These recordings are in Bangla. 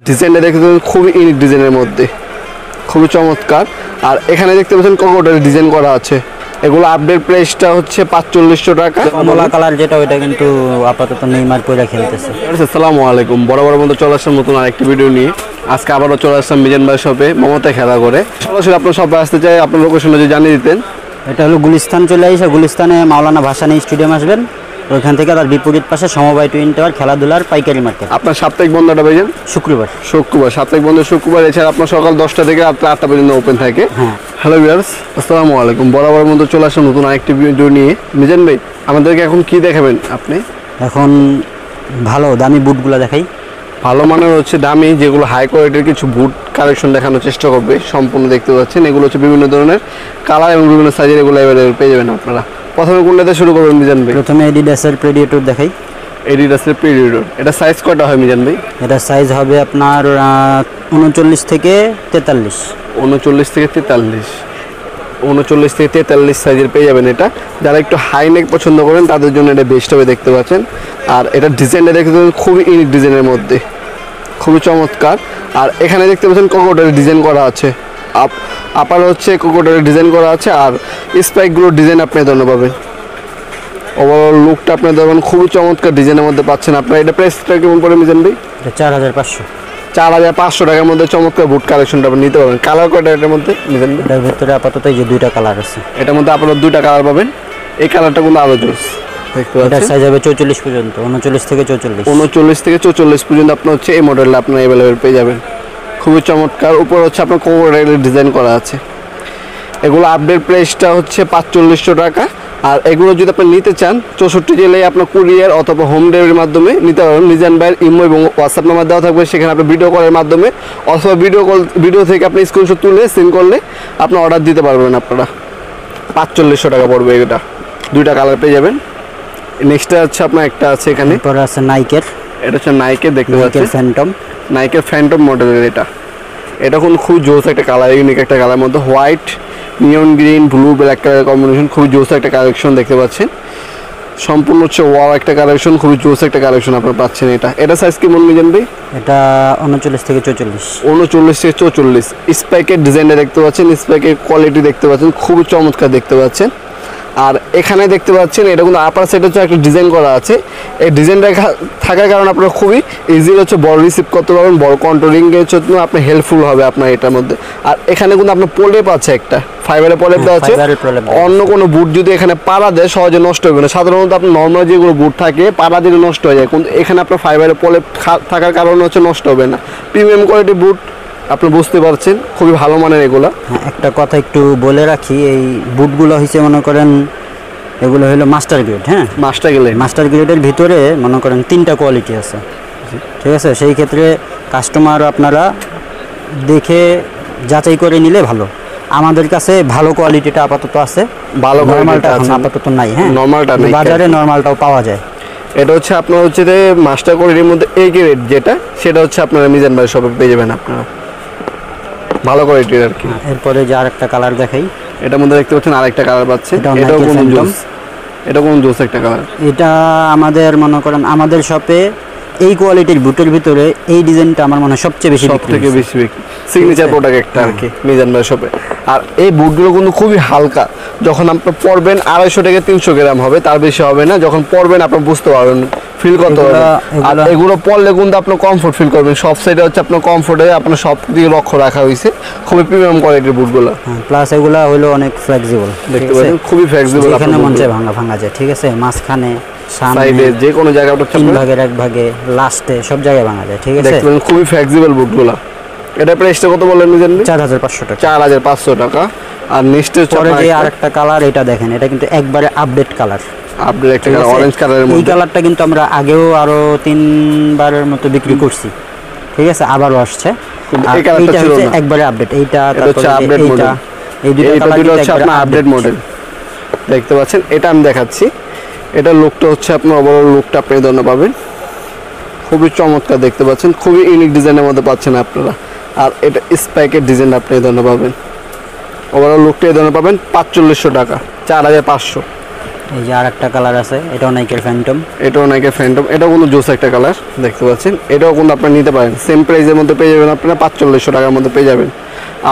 ডিজাইনটা দেখতে খুবই ইউনিক ডিজাইনের মধ্যে, খুবই চমৎকার। আর এখানে দেখতে পাচ্ছেন কোকোটার ডিজাইন করা আছে। এগুলো আপডেট প্রাইসটা হচ্ছে 4500 টাকা। কমলা কালার যেটা ওইটা কিন্তু আপাতত নেইমার পয়লা খেলতেছে। আসসালামু আলাইকুম, বরাবর মতো চলে আসলাম নতুন আরেকটি ভিডিও নিয়ে। আজকে আবারও চলে আসলাম মিজান ভাই শপে, মমতা খেলা করে। সরাসরি আপনার শপে আসতে চাই, আপনার লোকেশনে যদি জানিয়ে দিতেন। এটা হলো গুলিস্তান চলে আসে, গুলিস্তানে মাওলানা ভাসানী স্টেডিয়াম আসবেন, ওইখান থেকে তার বিপরীত পাশে সমবায় টুইন টাওয়ার খেলাধুলার পাইকারি মার্কেট। আপনার সাপ্তাহিক বন্ধটা ভাইজান শুক্রবার সাপ্তাহিক বন্ধ শুক্রবার। এছাড়া আপনার সকাল 10টা থেকে রাত 8টা পর্যন্ত ওপেন থাকে। হ্যালো ভিউয়ার্স, আসসালামু আলাইকুম, বরাবর মতো চলে আসলাম নতুন আরেকটি ভিডিও নিয়ে। মিজান ভাই, আমাদেরকে এখন কি দেখাবেন আপনি? এখন ভালো দামি বুটগুলো দেখাই। ভালো মানের হচ্ছে দামি, যেগুলো হাই কোয়ালিটির কিছু বুট কালেকশন দেখানোর চেষ্টা করবে। সম্পূর্ণ দেখতে পাচ্ছেন এগুলো হচ্ছে বিভিন্ন ধরনের কালার এবং বিভিন্ন সাইজের, এগুলো অ্যাভেলেবল পেয়ে যাবেন আপনারা। প্রথমে কোনটাতে শুরু করবেন মিজান ভাই? প্রথমে এডিডাসের প্রেডিয়েটর দেখাই। এডিডাসের প্রেডিয়েটর, এটা সাইজ কয়টা হয় মিজান ভাই? এটা সাইজ হবে আপনার 39 থেকে 43। 39 থেকে 43, 39 থেকে 43 সাইজের পেয়ে যাবেন এটা। যারা একটু হাই নেক পছন্দ করেন তাদের জন্য এটা বেস্ট হবে, দেখতে পাচ্ছেন। আর এটা ডিজাইনটা দেখতে খুবই ইউনিক ডিজাইনের মধ্যে, খুবই চমৎকার। আর এখানে দেখতে পাচ্ছেন কোকোটার ডিজাইন করা আছে, আপার হচ্ছে কোকোটার ডিজাইন করা আছে। আর স্পাইকগুলোর ডিজাইন আপনি ধরনের পাবেন। ওভারঅল লুকটা আপনি দেখবেন খুবই চমৎকার ডিজাইনের মধ্যে পাচ্ছেন আপনারা। এটা প্রাইসটা কেমন পড়ে মিজান ভাই? 4500। 4500 টাকার মধ্যে চমৎকার বুট কালেকশনটা আপনি নিতে পারবেন। কালার কয়টা এটার মধ্যে মিজান ভাই? এটার ভিতরে আপাতত এই যে দুইটা কালার আছে। এটার মধ্যে আপনারা দুইটা কালার পাবেন। এই কালারটা কিন্তু আরো জোস, দেখতে এটার পাচ্ছেন। সাইজ হবে 44 পর্যন্ত, 39 থেকে 44। 39 থেকে 44 পর্যন্ত আপনার হচ্ছে এই মডেলটা আপনার অ্যাভেলেবেল পেয়ে যাবেন। খুবই চমৎকার। উপর হচ্ছে আপনার কোকোটাইলের ডিজাইন করা আছে। এগুলো আপডেট প্রাইসটা হচ্ছে 4500 টাকা। আর এগুলো যদি আপনি নিতে চান 64 জেলায় আপনার কুরিয়ার অথবা হোম ডেলিভারির মাধ্যমে নিতে পারবেন। মিজান ভাইয়ের ইমো এবং হোয়াটসঅ্যাপ নাম্বার দেওয়া থাকবে, সেখানে আপনি ভিডিও কলের মাধ্যমে অথবা ভিডিও থেকে আপনি স্ক্রিনশট তুলে সেন্ড করলে আপনি অর্ডার দিতে পারবেন। আপনারা 4500 টাকা পড়বে। এটা দুইটা কালার পেয়ে যাবেন। নেক্সটটা হচ্ছে আপনার একটা আছে এখানে, পরে আছে নাইকের। এটা হচ্ছে নাইকের, দেখতে পাচ্ছেন ফ্যান্টম। নাইকের ফ্যান্টম মডেলের এটা কোন খুব জোস একটা কালার, ইউনিক একটা কালার মধ্যে হোয়াইট, নিয়ন green, blue, black colour combination, খুবই জোস একটা কালেকশন দেখতে পাচ্ছেন। সম্পূর্ণ হচ্ছে ওয়াও একটা কালেকশন, খুবই জোস একটা কালেকশন আপনারা পাচ্ছেন। এটা সাইজ কেমন মিজান ভাই? এটা 39 থেকে 44। 39 থেকে 44। স্পাইকের ডিজাইনটা দেখতে পাচ্ছেন, স্পাইকের কোয়ালিটি দেখতে পাচ্ছেন, খুবই চমৎকার দেখতে পাচ্ছেন। আর এখানে দেখতে পাচ্ছেন এটা কিন্তু আপার সাইডে হচ্ছে একটা ডিজাইন করা আছে। এই ডিজাইনটা থাকার কারণে আপনারা খুবই ইজিলি হচ্ছে বল রিসিভ করতে পারবেন, বল কন্ট্রোলিংয়ের জন্য আপনার হেল্পফুল হবে আপনার এটার মধ্যে। আর এখানে কিন্তু আপনার প্রলেপ আছে, একটা ফাইবারের প্রলেপ দেওয়া আছে। অন্য কোনো বুট যদি এখানে পাড়া দেয় সহজে নষ্ট হবে না। সাধারণত আপনার নর্মাল যেগুলো বুট থাকে পাড়া দিলে নষ্ট হয়ে যায়, কিন্তু এখানে আপনার ফাইবারের প্রলেপ থাকার কারণে হচ্ছে নষ্ট হবে না। প্রিমিয়াম কোয়ালিটির বুট, আপনি বুঝতে পারছেন, খুবই ভালো মানের এগুলো। একটা কথা একটু বলে রাখি, এই বুটগুলো হচ্ছে মনে করেন এগুলো হলো মাস্টার গ্রেড। হ্যাঁ, মাস্টার গ্রেডের ভিতরে মনে করেন 3টা কোয়ালিটি আছে, ঠিক আছে? সেই ক্ষেত্রে কাস্টমার আপনারা দেখে যাচাই করে নিলে ভালো। আমাদের কাছে ভালো কোয়ালিটিটা আপাতত আছে, ভালো নরমালটা আপাতত নাই। হ্যাঁ, নরমালটা নাই, বাজারে নরমালটাও পাওয়া যায়। এটা হচ্ছে আপনার হচ্ছে যে মাস্টার কোয়ালিটির মধ্যে এ গ্রেড যেটা, সেটা হচ্ছে আপনারা মিজান ভাই সবে পেয়ে যাবেন আপনারা, ভালো কোয়ালিটির আর কি। এরপরে যে আরেকটা কালার দেখাই, এটার মধ্যে দেখতে পাচ্ছেন আরেকটা কালার পাচ্ছেন। এটাও কোন জোস, এটা কোন জোস একটা কালার। এটা আমাদের মনে করেন আমাদের শপে এই কোয়ালিটির বুটের ভিতরে এই ডিজাইনটা আমার মনে হয় সবচেয়ে বেশি বিক্রি, সিগনেচার প্রোডাক্ট একটা আর কি মিজান ভাই শপে। আর এই বুটগুলো কিন্তু খুবই হালকা, যখন আপনি পরবেন 250 থেকে 300 গ্রাম হবে, তার বেশি হবে না। যখন পরবেন আপনি বুঝতে পারবেন, ফিল করতে পারবেন। আর এগুলো পরলে কিন্তু আপনি কমফোর্ট ফিল করবেন। সব সাইডে হচ্ছে আপনার কমফোর্টে আপনার সব দিকে লক্ষ্য রাখা হয়েছে। খুবই প্রিমিয়াম কোয়ালিটির বুটগুলো, প্লাস এগুলা হলো অনেক ফ্লেক্সিবল, দেখতে পাচ্ছেন, খুবই ফ্লেক্সিবল। এখানে মন চায় ভাঙা যায়, ঠিক আছে? মাঝখানে, সাইডে, যে কোনো জায়গায় 3 ভাগের 1 ভাগে, লাস্টে সব জায়গায় ভাঙা যায়, ঠিক আছে? দেখতে পাচ্ছেন খুবই ফ্লেক্সিবল বুটগুলো। এটা প্রাইসটা কত বললেন মিজান? 4500 টাকা। 4500 টাকা। আর নেক্সট পরে যে আরেকটা কালার, এটা দেখেন, এটা কিন্তু একবারে আপডেট কালার, আপডেট একটা কালার, অরেঞ্জ কালারের মধ্যে। এই কালারটা কিন্তু আমরা আগেও আরো 3বারের মতো বিক্রি করছি, ঠিক আছে? আবারও আসছে। এই কালারটা ছিল না, একবারে আপডেট। এইটা হচ্ছে আপডেট মডেল। এই দুটো কালার হচ্ছে আপনার আপডেট মডেল, দেখতে পাচ্ছেন। এটা আমি দেখাচ্ছি। এটা লুকটা হচ্ছে আপনার ওভারঅল লুকটা আপনি ধরনের পাবেন, খুবই চমৎকার দেখতে পাচ্ছেন, খুবই ইউনিক ডিজাইনের মধ্যে পাচ্ছেন আপনারা। আর এটা স্পাইকের ডিজাইন আপনি ধরনের পাবেন। ওভারঅল লুকটা এই ধরনের পাবেন 4500 টাকা, 4500। এই যে আরেকটা কালার আছে, এটাও নাইকের ফ্যান্টম। এটাও নাইকের ফ্যান্টম, এটাও কিন্তু জোস একটা কালার দেখতে পাচ্ছেন। এটাও কিন্তু আপনারা নিতে পারেন, সেম প্রাইসের মধ্যে পেয়ে যাবেন আপনারা 4500 টাকার মধ্যে পেয়ে যাবেন।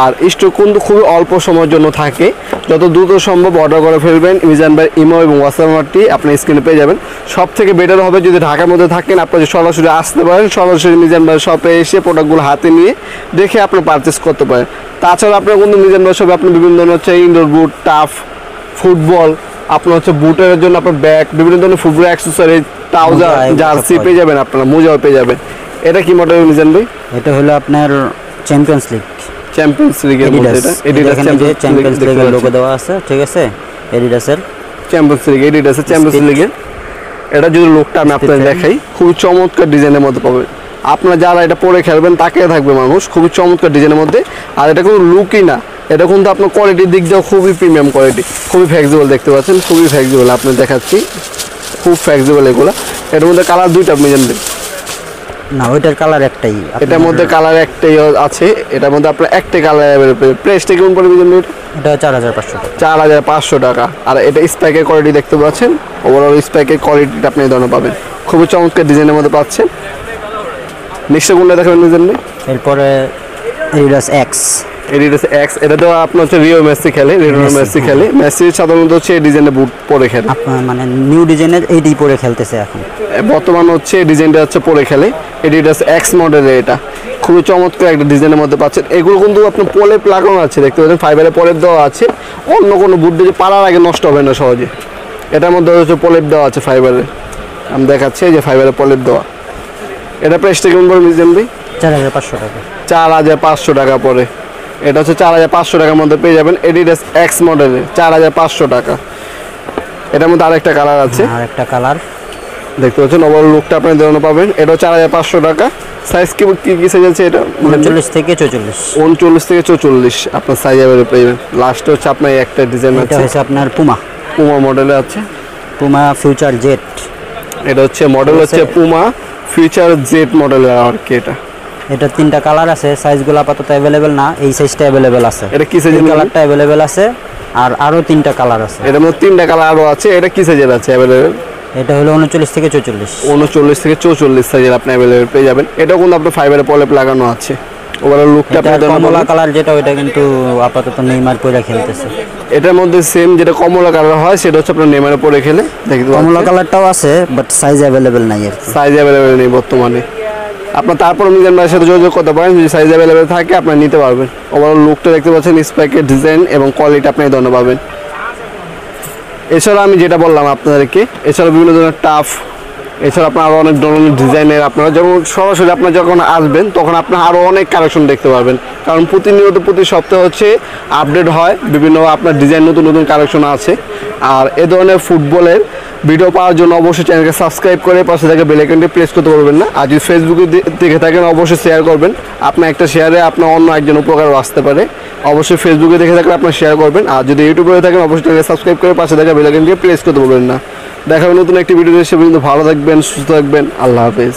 আর স্টক কিন্তু খুবই অল্প সময়ের জন্য থাকে, যত দ্রুত সম্ভব অর্ডার করে ফেলবেন। মিজান ভাই ইমো এবং হোয়াটসঅ্যাপ নাম্বারটি আপনি স্ক্রিনে পেয়ে যাবেন। সব থেকে বেটার হবে যদি ঢাকার মধ্যে থাকেন, আপনি যদি সরাসরি আসতে পারেন, সরাসরি মিজান ভাই শপে এসে প্রোডাক্টগুলো হাতে নিয়ে দেখে আপনি পারচেস করতে পারেন। তাছাড়া আপনার কিন্তু মিজান ভাই শপে আপনি বিভিন্ন ধরনের হচ্ছে ইনডোর বুট, টাফ, ফুটবল, আপনার হচ্ছে বুটের জন্য আপনার ব্যাগ, বিভিন্ন ধরনের ফুটবল অ্যাক্সেসরিজ, ট্রাউজার, জার্সি পেয়ে যাবেন, আপনারা মোজাও পেয়ে যাবেন। এটা কি মডেল মিজান ভাই? এটা হলো আপনার চ্যাম্পিয়ন্স লিগ, চ্যাম্পিয়ন্স লিগের মধ্যে এটা এডিডাস চ্যাম্পিয়ন্স লিগের লোগো দেওয়া আছে, ঠিক আছে, এডিডাসের চ্যাম্পিয়ন্স লিগ, এডিডাসের চ্যাম্পিয়ন্স লিগের। এটা যদি লোকটা আমি আপনাদের দেখাই, খুবই চমৎকার ডিজাইনের মধ্যে পাবেন। আপনারা যারা এটা পরে খেলবেন তাকিয়ে থাকবে মানুষ, খুবই চমৎকার ডিজাইনের মধ্যে। আর এটা কোনো লুকই না, এটা কিন্তু আপনার কোয়ালিটির দিক দিয়েও খুবই প্রিমিয়াম কোয়ালিটি, খুবই ফ্লেক্সিবল দেখতে পাচ্ছেন, খুবই ফ্লেক্সিবল। আপনি দেখাচ্ছি, খুব ফ্লেক্সিবল এগুলো। এটার মধ্যে কালার দুইটা আপনি জানবেন না, ওইটার কালার একটাই, এটার মধ্যে কালার একটাই আছে, এটার মধ্যে আপনার একটাই কালার অ্যাভেলেবল। প্রাইসটা কেমন পড়বে জানেন? এটা 4500 টাকা। 4500 টাকা। আর এটা স্পাইকের কোয়ালিটি দেখতে পাচ্ছেন, ওভারঅল স্পাইকের কোয়ালিটিটা আপনি এই ধরনের পাবেন, খুবই চমৎকার ডিজাইনের মধ্যে পাচ্ছেন। নিশ্চয় কোনটা দেখাবেন জানেন? এরপরে এডিডাস এক্স, এডিডাস এক্স, এটা তো আপনার হচ্ছে রিও মেসি খেলে, রিও মেসি খেলে, মেসি সাধারণত হচ্ছে এই ডিজাইনের বুট পরে খেলে, আপনার মানে নিউ ডিজাইনের এইটাই পরে খেলতেছে এখন বর্তমান হচ্ছে ডিজাইনটা হচ্ছে পরে খেলে। এডিডাস এক্স মডেলের, এটা খুবই চমৎকার একটা ডিজাইনের মধ্যে পাচ্ছেন। এগুলো কিন্তু আপনার প্রলেপ লাগানো আছে দেখতে পাচ্ছেন, ফাইবারের প্রলেপ দেওয়া আছে, অন্য কোনো বুট দিয়ে পাড়ার আগে নষ্ট হবে না সহজে। এটার মধ্যে হচ্ছে প্রলেপ দেওয়া আছে ফাইবারের, আমি দেখাচ্ছি এই যে ফাইবারের প্রলেপ দেওয়া। এটা প্রাইসটা কেমন পড়বে মিজান ভাই? 4500 টাকা। 4500 টাকা পরে। এটা হচ্ছে 4500 টাকার মধ্যে পেয়ে যাবেন এডিডাস এক্স মডেলের, 4500 টাকা। এটার মধ্যে আরেকটা কালার আছে, আরেকটা কালার দেখতে পাচ্ছেন, ওভারঅল লুকটা আপনি দেখানো পাবেন। এটাও 4500 টাকা। সাইজ কি কি সাইজ আছে এটা? 39 থেকে 44। 39 থেকে 44 আপনার সাইজ অ্যাভেলেবল পেয়ে লাস্ট হচ্ছে আপনার একটা ডিজাইন আছে, এটা হচ্ছে আপনার পুমা মডেলে আছে, পুমা ফিউচার জেট। এটা হচ্ছে মডেল হচ্ছে পুমা ফিউচার জেট মডেলের আর কি। এটা তিনটা কালার আছে, সাইজগুলো আপাতত অ্যাভেলেবেল না, এই সাইজটা অ্যাভেলেবেল আছে। এটা কি সাইজের? কালারটা অ্যাভেলেবেল আছে, আর আরো তিনটা কালার আছে। এটার মধ্যে তিনটা কালার আরো আছে। এটা কি সাইজের আছে অ্যাভেলেবেল? এটা হলো 39 থেকে 44। 39 থেকে 44 সাইজের আপনি অ্যাভেলেবেল পেয়ে যাবেন। এটা কিন্তু আপনার ফাইবারের প্রলেপ লাগানো আছে। ওভারঅল লুকটা আপনাদের কমলা কালার যেটা, ওইটা কিন্তু আপাতত নেইমার পরে খেলতেছে। এটার মধ্যে সেম যেটা কমলা কালার হয় সেটা হচ্ছে আপনার নেইমারে পরে খেলে দেখতে পাচ্ছেন। কমলা কালারটাও আছে, বাট সাইজ অ্যাভেলেবেল নাই আর কি, সাইজ অ্যাভেলেবেল নেই বর্তমানে। আপনার তারপর মিজান ভাইয়ের সাথে যোগাযোগ করতে পারেন, যদি সাইজ অ্যাভেলেবেল থাকে আপনারা নিতে পারবেন। ওভারঅল লুকটা দেখতে পাচ্ছেন, স্পাইকের ডিজাইন এবং কোয়ালিটি আপনি এই ধরনের পাবেন। এছাড়া আমি যেটা বললাম আপনাদেরকে, এছাড়া বিভিন্ন ধরনের টাফ, এছাড়া আপনার আরও অনেক ধরনের ডিজাইনের, আপনারা যখন সরাসরি আপনার যখন আসবেন তখন আপনার আরও অনেক কালেকশন দেখতে পারবেন, কারণ প্রতিনিয়ত প্রতি সপ্তাহে হচ্ছে আপডেট হয়, বিভিন্ন আপনার ডিজাইন নতুন নতুন কালেকশন আছে। আর এ ধরনের ফুটবলের ভিডিও পাওয়ার জন্য অবশ্যই চ্যানেলকে সাবস্ক্রাইব করে পাশে থেকে বেল আইকনটি প্রেস করতে পারবেন না। আর যদি ফেসবুকে দেখে থাকেন অবশ্যই শেয়ার করবেন, আপনার একটা শেয়ারে আপনার অন্য একজন উপকারও আসতে পারে। অবশ্যই ফেসবুকে দেখে থাকলে আপনার শেয়ার করবেন, আর যদি ইউটিউবে থাকেন অবশ্যই চ্যানেলকে সাবস্ক্রাইব করে পাশে থেকে বেল আইকনটি প্রেস করতে পারবেন না। দেখা হবে নতুন একটি ভিডিও, সে পর্যন্ত ভালো থাকবেন, সুস্থ থাকবেন, আল্লাহ হাফেজ।